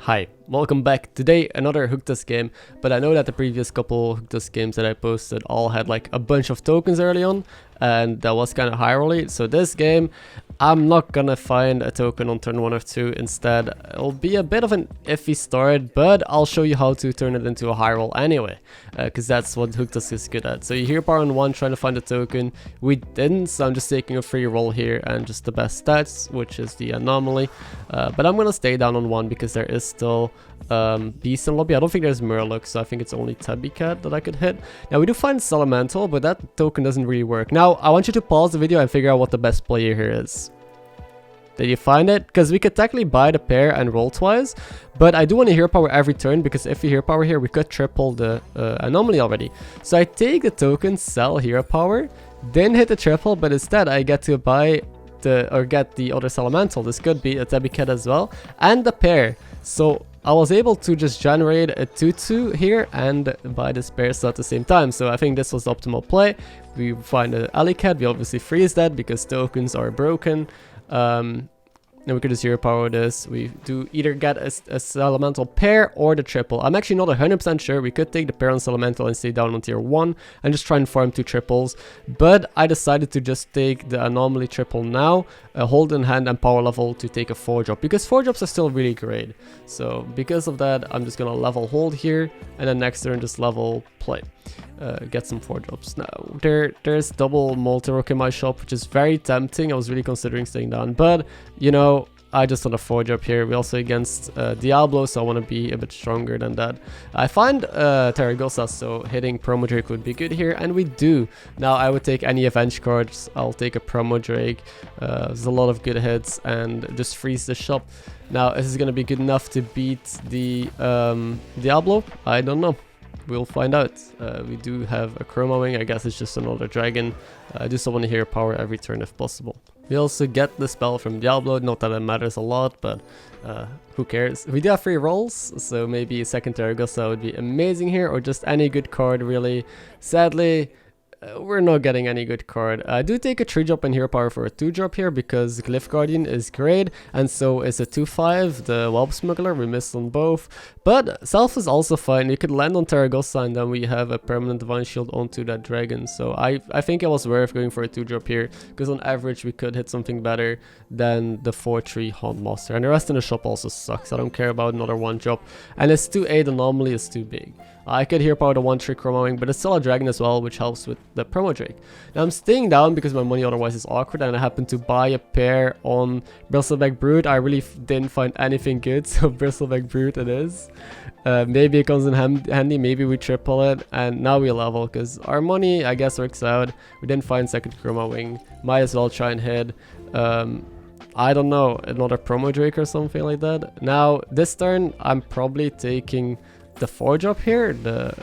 Hi, welcome back. Today another Hooktusk game, but I know that the previous couple Hooktusk games that I posted all had like a bunch of tokens early on, and that was kind of high rolly. So this game, I'm not gonna find a token on turn 1 or 2. Instead, it'll be a bit of an iffy start, but I'll show you how to turn it into a high roll anyway, because that's what Hooktusk is good at. So you hear power on 1 trying to find a token. We didn't, so I'm just taking a free roll here and just the best stats, which is the anomaly. But I'm gonna stay down on 1 because there is still beast in lobby. I don't think there's Murloc, so I think it's only Tabbycat that I could hit. Now we do find Elemental, but that token doesn't really work. Now I want you to pause the video and figure out what the best player here is. Did you find it? Because we could technically buy the pair and roll twice, but I do want to hero power every turn, because if we hero power here, we could triple the anomaly already. So I take the token, sell hero power, then hit the triple, but instead I get to buy get the other Elemental. This could be a Tabbycat as well, and the pair. So I was able to just generate a 2-2 here and buy this pair slot at the same time. So I think this was the optimal play. We find an alley cat, we obviously freeze that because tokens are broken. Then we could just hero power this. We do either get a Elemental pair or the triple. I'm actually not 100% sure. We could take the pair on Elemental and stay down on tier 1 and just try and farm 2 triples. But I decided to just take the anomaly triple now, hold in hand and power level to take a 4-drop, because 4-drops are still really great. So because of that, I'm just gonna level hold here, and then next turn just level play. Get some 4-drops. Now there's double multi-rock in my shop, which is very tempting. I was really considering staying down, but you know, I just want a 4-drop here. We also against Diablo, so I want to be a bit stronger than that. I find Terragosa, so hitting Promo Drake would be good here, and we do. Now I would take any Avenge cards. I'll take a Promo Drake. There's a lot of good hits, and just freeze the shop. Now is this gonna be good enough to beat the Diablo? I don't know. We'll find out. We do have a Chroma Wing. I guess it's just another dragon. I just want to hero power every turn if possible. We also get the spell from Diablo. Not that it matters a lot, but who cares? We do have 3 rolls, so maybe a second Terragosa would be amazing here, or just any good card really. Sadly, we're not getting any good card. I do take a 3-drop and hero power for a 2-drop here, because Glyph Guardian is great, and so is a 2-5, the Whelp Smuggler. We missed on both, but Self is also fine. You could land on Terragosa, and then we have a permanent Divine Shield onto that dragon. So I think it was worth going for a 2-drop here, because on average we could hit something better than the 4-3 Haunt Monster, and the rest in the shop also sucks. I don't care about another 1-drop, and it's 2-8 anomaly is too big. I could hero power the 1-3 Chroma Wing, but it's still a dragon as well, which helps with the Promo Drake. Now I'm staying down because my money otherwise is awkward, and I happen to buy a pair on Bristleback Brute. I really didn't find anything good, so Bristleback Brute it is. Maybe it comes in handy, maybe we triple it, and now we level, because our money, I guess, works out. We didn't find second Chroma Wing. Might as well try and hit, I don't know, another Promo Drake or something like that. Now, this turn, I'm probably taking the 4-drop here, the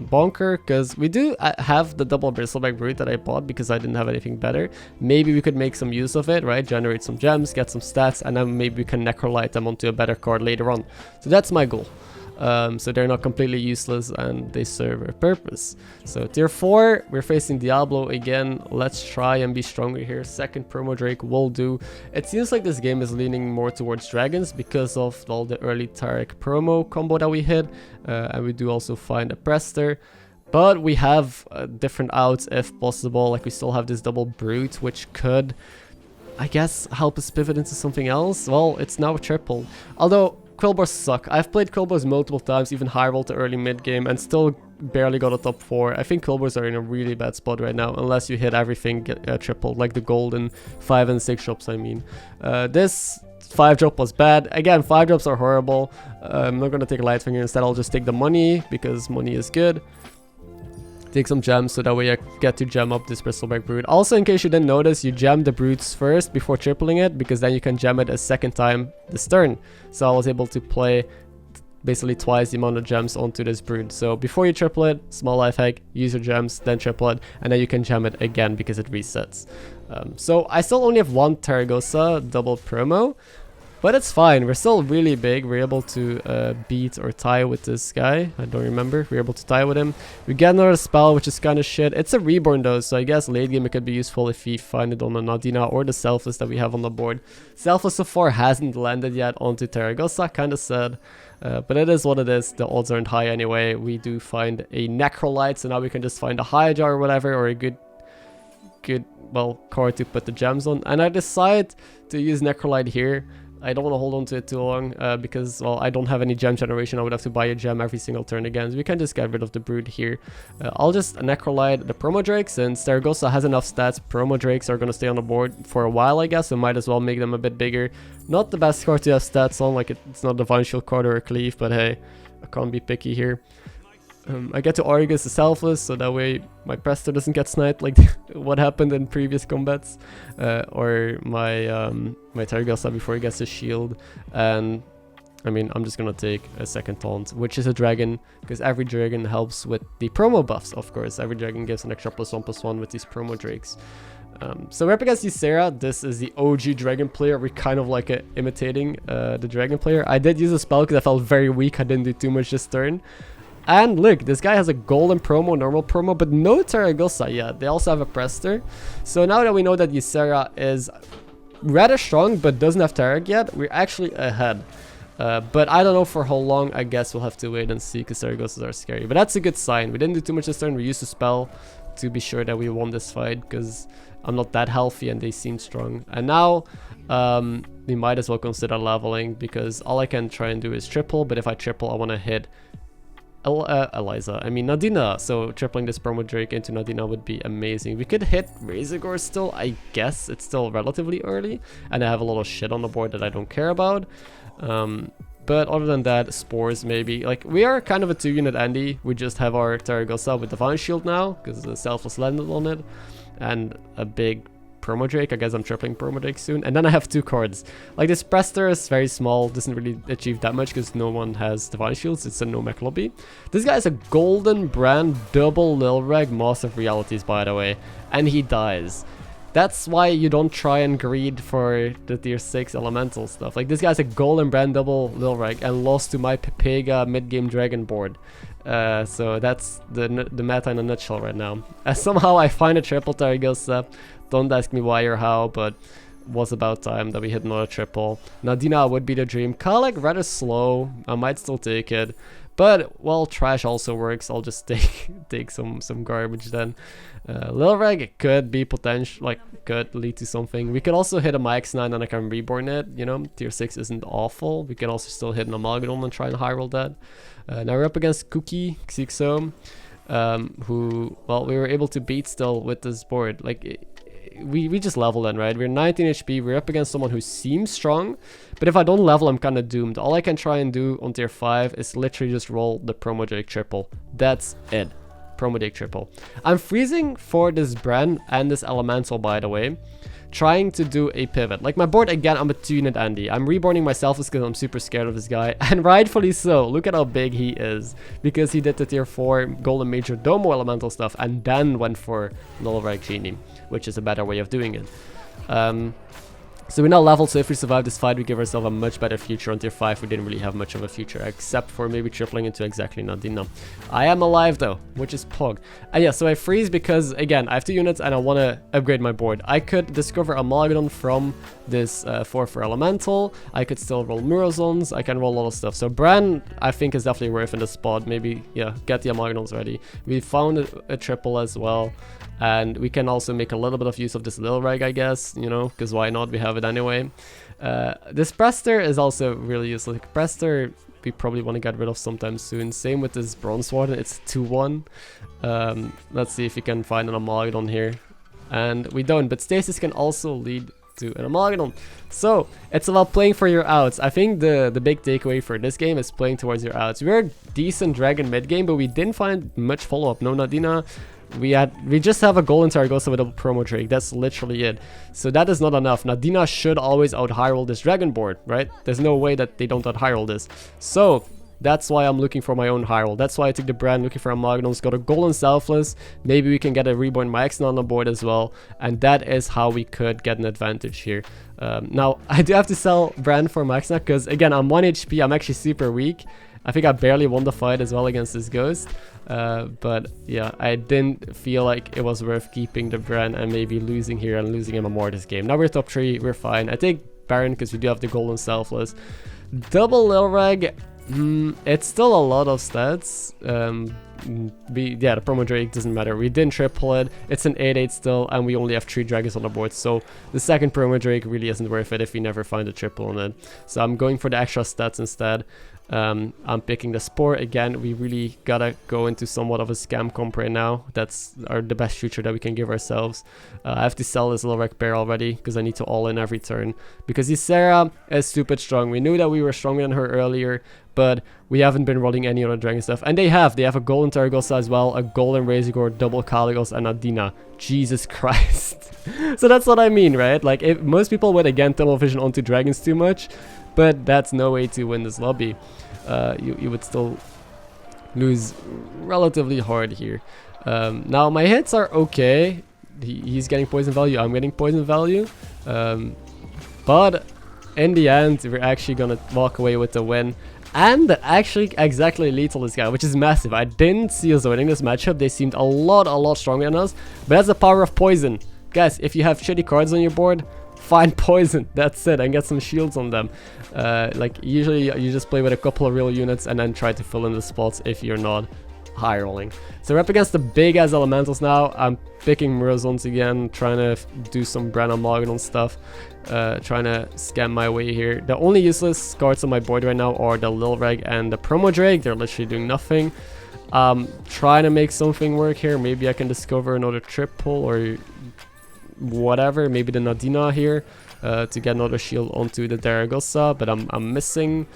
Bonker, because we do have the double Bristleback Brute that I bought because I didn't have anything better. Maybe we could make some use of it, right? Generate some gems, get some stats, and then maybe we can Necrolite them onto a better card later on. So that's my goal. So they're not completely useless and they serve a purpose. So tier 4, we're facing Diablo again. Let's try and be stronger here. Second Promo Drake will do. It seems like this game is leaning more towards dragons because of all the early Tarek promo combo that we hit. And we do also find a Prester. But we have different outs if possible. Like we still have this double Brute, which could, I guess, help us pivot into something else. Well, it's now a triple. Although Quillbars suck. I've played Quillbars multiple times, even high roll to early mid game, and still barely got a top 4. I think Quillbars are in a really bad spot right now, unless you hit everything tripled, like the golden 5 and 6 drops. I mean, this 5-drop was bad. Again, 5-drops are horrible. I'm not gonna take a Lightfinger. Instead, I'll just take the money because money is good. Take some gems so that way I get to gem up this Bristleback Brute. Also, in case you didn't notice, you gem the Brutes first before tripling it, because then you can gem it a second time this turn. So I was able to play basically twice the amount of gems onto this Brute. So before you triple it, small life hack, use your gems, then triple it, and then you can gem it again because it resets. So I still only have 1 Terragosa double promo. But it's fine. We're still really big. We're able to beat or tie with this guy. I don't remember. We're able to tie with him. We get another spell, which is kind of shit. It's a reborn though, so I guess late game it could be useful if we find it on a Nadina or the Selfless that we have on the board. Selfless so far hasn't landed yet onto Zaragoza. Kind of sad. But it is what it is. The odds aren't high anyway. We do find a Necrolite, so now we can just find a Highjar or whatever, or a good well card to put the gems on. And I decide to use Necrolite here. I don't want to hold on to it too long because, well, I don't have any gem generation. I would have to buy a gem every single turn again. So we can just get rid of the Brood here. I'll just Necrolite the Promo Drake. Since Zaragoza has enough stats, Promo Drakes are going to stay on the board for a while, I guess. So might as well make them a bit bigger. Not the best card to have stats on. Like, it's not Divine Shield card or a Cleave, but hey, I can't be picky here. I get to Argus the Selfless, so that way my Presto doesn't get sniped like what happened in previous combats, or my my Zaragoza before he gets his shield. And I mean, I'm just gonna take a second taunt, which is a dragon, because every dragon helps with the promo buffs. Of course, every dragon gives an extra +1/+1 with these promo drakes. So we're up against HysteriA. This is the OG dragon player. We're kind of like imitating the dragon player. I did use a spell because I felt very weak. I didn't do too much this turn. And look, this guy has a golden promo, normal promo, but no Zaragoza yet. They also have a Prester. So now that we know that HysteriA is rather strong but doesn't have Tarek yet, we're actually ahead. But I don't know for how long. I guess we'll have to wait and see because Zaragozas are scary. But that's a good sign. We didn't do too much this turn. We used a spell to be sure that we won this fight because I'm not that healthy and they seem strong. And now we might as well consider leveling because all I can try and do is triple. But if I triple, I want to hit Nadina. So tripling this promo Drake into Nadina would be amazing. We could hit Razorgore still, I guess. It's still relatively early and I have a lot of shit on the board that I don't care about. But other than that, Spores maybe. Like, we are kind of a 2-unit Andy. We just have our Zaragoza with Divine Shield now because the Selfless landed on it, and a big Promo Drake. I guess I'm tripling Promo Drake soon. And then I have 2 cards. Like, this Prester is very small, doesn't really achieve that much because no one has Divine Shields. It's a no mech lobby. This guy is a Golden Brand double Lilreg Mass of Realities, by the way, and he dies. That's why you don't try and greed for the tier 6 elemental stuff. Like, this guy's a Golden Brand double Lilreg and lost to my Pepega mid-game dragon board. So that's the meta in a nutshell right now. Somehow I find a triple Zaragoza. Don't ask me why or how, but was about time that we hit another triple. Nadina would be the dream. Kalek rather slow. I might still take it. But, well, trash also works. I'll just take some garbage then. Lilreg could be potential, like, could lead to something. We could also hit a MyX9 and I can reborn it, you know. Tier 6 isn't awful. We can also still hit an Amalgadon and try and high roll that. Now we're up against Cookie, Xixo, who, well, we were able to beat still with this board. Like, we just level then, right? We're 19 HP, we're up against someone who seems strong, but if I don't level, I'm kind of doomed. All I can try and do on tier 5 is literally just roll the Promo Drake triple. That's it. Promo Drake triple. I'm freezing for this brand and this elemental, by the way, trying to do a pivot. Like, my board, again, I'm a 2-unit Andy. I'm reborning myself because I'm super scared of this guy, and rightfully so. Look at how big he is, because he did the tier 4 Golden Major Domo elemental stuff and then went for Lilreg Genie, which is a better way of doing it. So we're now leveled, so if we survive this fight, we give ourselves a much better future. On tier 5, we didn't really have much of a future, except for maybe tripling into exactly Nadina. I am alive, though, which is Pog. And yeah, so I freeze because, again, I have 2 units and I want to upgrade my board. I could discover Amalgadon from this 4 Elemental. I could still roll Murazons. I can roll a lot of stuff. So Bran, I think, is definitely worth in this spot. Maybe, yeah, get the Amalgadons ready. We found a triple as well. And we can also make a little bit of use of this Lilreg, I guess, you know, because why not? We have it anyway. This Prester is also really useful. Like, Prester, we probably want to get rid of sometime soon. Same with this Bronze Warden, it's 2-1. Let's see if we can find an Amalgadon here. And we don't, but Stasis can also lead to an Amalgadon. So, it's about playing for your outs. I think the big takeaway for this game is playing towards your outs. We're a decent dragon mid-game, but we didn't find much follow-up. No Nadina. We just have a Golden Zaragoza with a Promo Drake. That's literally it. So that is not enough. Nadina should always out high roll this dragon board, right? There's no way that they don't out high roll this. So That's why I'm looking for my own high roll. That's why I took the brand, looking for a Magnons, got a golden selfless. Maybe we can get a reborn MarkMcKz on the board as well, and that is how we could get an advantage here. Now I do have to sell brand for MarkMcKz because again, I'm 1 HP, I'm actually super weak. I think I barely won the fight as well against this ghost. But yeah, I didn't feel like it was worth keeping the brand and maybe losing here and losing him a more this game. Now we're top 3, we're fine. I take Baron because we do have the golden selfless. Double Lil Reg, it's still a lot of stats. Yeah, the promo Drake doesn't matter. We didn't triple it. It's an 8/8 still, and we only have 3 dragons on the board. So the second promo Drake really isn't worth it if we never find a triple on it. So I'm going for the extra stats instead. I'm picking the Spore again. We really gotta go into somewhat of a scam comp right now. That's the best future that we can give ourselves. I have to sell this Lil Reg pair already because I need to all in every turn. Because HysteriA is stupid strong. We knew that we were stronger than her earlier, but we haven't been rolling any other dragon stuff. And they have a golden Targosa as well, a golden Razorgore, double Kaligos, and a Dina. Jesus Christ. So that's what I mean, right? Like, if most people would again tunnel vision onto dragons too much, but that's no way to win this lobby. You would still lose relatively hard here. Now my hits are okay. He's getting poison value, I'm getting poison value. But in the end, we're actually gonna walk away with the win. And actually exactly lethal this guy, which is massive. I didn't see us winning this matchup. They seemed a lot stronger than us. But that's the power of poison. Guys, if you have shitty cards on your board, find poison, that's it, and get some shields on them. Like usually you just play with a couple of real units and then try to fill in the spots if you're not high rolling. So we're up against the big ass elementals now. I'm picking Murazons again, trying to do some Brand Magnon stuff, trying to scam my way here. The only useless cards on my board right now are the Lil Reg and the Promo Drake. They're literally doing nothing. Trying to make something work here. Maybe I can discover another triple or whatever, maybe the Nadina here to get another shield onto the Daragosa, but I'm missing.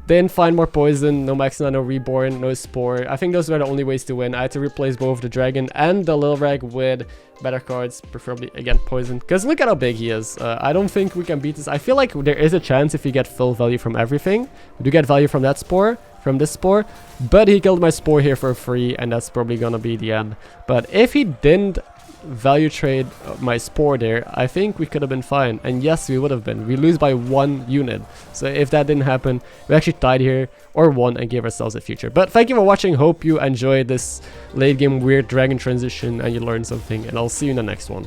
Didn't find more poison, no Maxina, no Reborn, no Spore. I think those were the only ways to win. I had to replace both the Dragon and the Lil Reg with better cards, preferably again poison, because look at how big he is. I don't think we can beat this. I feel like there is a chance if we get full value from everything. We do get value from that Spore, from this Spore, but he killed my Spore here for free, and that's probably gonna be the end. But if he didn't value trade my Spore there, I think we could have been fine, and yes, we would have been. We lose by 1 unit, so if that didn't happen, we actually tied here or won and gave ourselves a future. But thank you for watching. Hope you enjoyed this late game weird dragon transition and you learned something, and I'll see you in the next one.